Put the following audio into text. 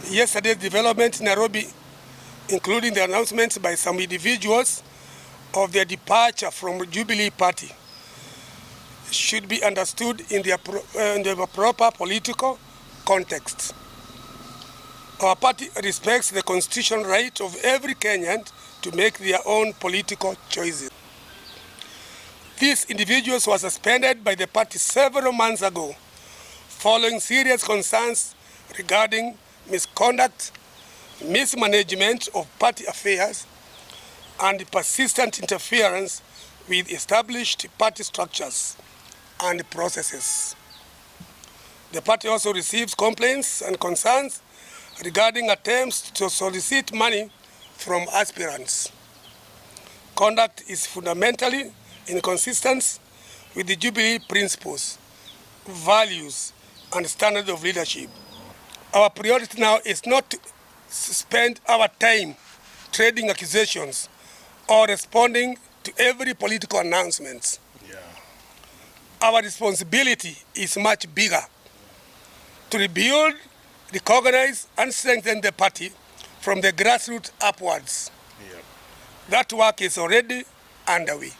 Yesterday's development in Nairobi, including the announcements by some individuals of their departure from Jubilee Party, should be understood in the proper political context. Our party respects the constitutional right of every Kenyan to make their own political choices. These individuals were suspended by the party several months ago, following serious concerns regarding misconduct, mismanagement of party affairs, and persistent interference with established party structures and processes. The party also receives complaints and concerns regarding attempts to solicit money from aspirants. Conduct is fundamentally inconsistent with the Jubilee principles, values, and standards of leadership. Our priority now is not to spend our time trading accusations or responding to every political announcement. Our responsibility is much bigger: to rebuild, recognize, and strengthen the party from the grassroots upwards. That work is already underway.